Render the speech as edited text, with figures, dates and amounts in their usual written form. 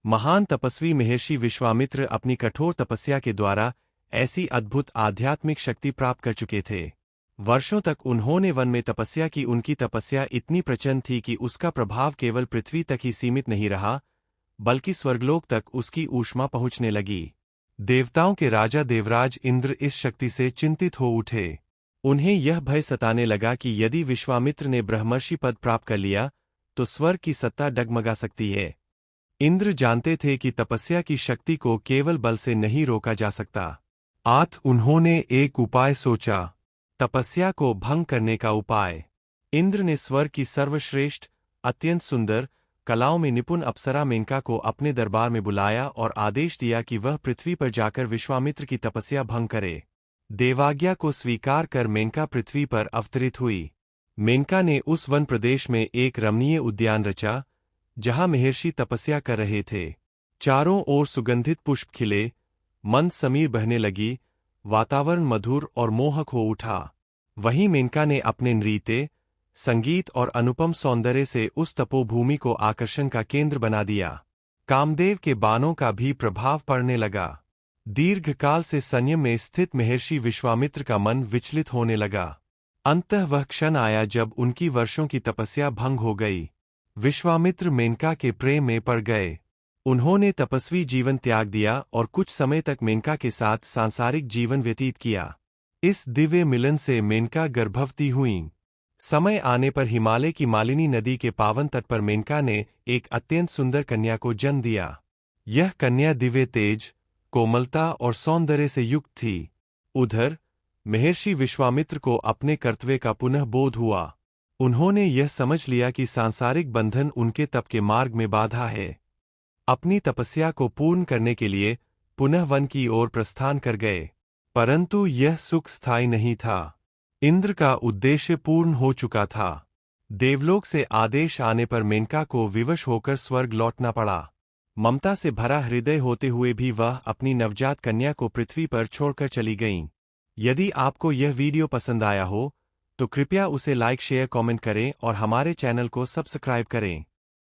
महान तपस्वी महर्षि विश्वामित्र अपनी कठोर तपस्या के द्वारा ऐसी अद्भुत आध्यात्मिक शक्ति प्राप्त कर चुके थे। वर्षों तक उन्होंने वन में तपस्या की। उनकी तपस्या इतनी प्रचंड थी कि उसका प्रभाव केवल पृथ्वी तक ही सीमित नहीं रहा, बल्कि स्वर्गलोक तक उसकी ऊष्मा पहुंचने लगी। देवताओं के राजा देवराज इंद्र इस शक्ति से चिंतित हो उठे। उन्हें यह भय सताने लगा कि यदि विश्वामित्र ने ब्रह्मर्षि पद प्राप्त कर लिया तो स्वर्ग की सत्ता डगमगा सकती है। इंद्र जानते थे कि तपस्या की शक्ति को केवल बल से नहीं रोका जा सकता। उन्होंने एक उपाय सोचा, तपस्या को भंग करने का उपाय। इंद्र ने स्वर्ग की सर्वश्रेष्ठ, अत्यंत सुंदर, कलाओं में निपुण अप्सरा मेनका को अपने दरबार में बुलाया और आदेश दिया कि वह पृथ्वी पर जाकर विश्वामित्र की तपस्या भंग करे। देवाज्ञा को स्वीकार कर मेनका पृथ्वी पर अवतरित हुई। मेनका ने उस वन प्रदेश में एक रमणीय उद्यान रचा, जहां महर्षि तपस्या कर रहे थे। चारों ओर सुगंधित पुष्प खिले, मंद समीर बहने लगी, वातावरण मधुर और मोहक हो उठा। वहीं मेनका ने अपने नृत्य, संगीत और अनुपम सौंदर्य से उस तपोभूमि को आकर्षण का केंद्र बना दिया। कामदेव के बाणों का भी प्रभाव पड़ने लगा। दीर्घकाल से संयम में स्थित महर्षि विश्वामित्र का मन विचलित होने लगा। अंततः वह क्षण आया जब उनकी वर्षों की तपस्या भंग हो गई। विश्वामित्र मेनका के प्रेम में पड़ गए। उन्होंने तपस्वी जीवन त्याग दिया और कुछ समय तक मेनका के साथ सांसारिक जीवन व्यतीत किया। इस दिव्य मिलन से मेनका गर्भवती हुईं। समय आने पर हिमालय की मालिनी नदी के पावन तट पर मेनका ने एक अत्यंत सुंदर कन्या को जन्म दिया। यह कन्या दिव्य तेज, कोमलता और सौंदर्य से युक्त थी। उधर महर्षि विश्वामित्र को अपने कर्तव्य का पुनः बोध हुआ। उन्होंने यह समझ लिया कि सांसारिक बंधन उनके तप के मार्ग में बाधा है। अपनी तपस्या को पूर्ण करने के लिए पुनः वन की ओर प्रस्थान कर गए। परंतु यह सुख स्थायी नहीं था। इंद्र का उद्देश्य पूर्ण हो चुका था। देवलोक से आदेश आने पर मेनका को विवश होकर स्वर्ग लौटना पड़ा। ममता से भरा हृदय होते हुए भी वह अपनी नवजात कन्या को पृथ्वी पर छोड़कर चली गईं। यदि आपको यह वीडियो पसंद आया हो तो कृपया उसे लाइक, शेयर, कमेंट करें और हमारे चैनल को सब्सक्राइब करें।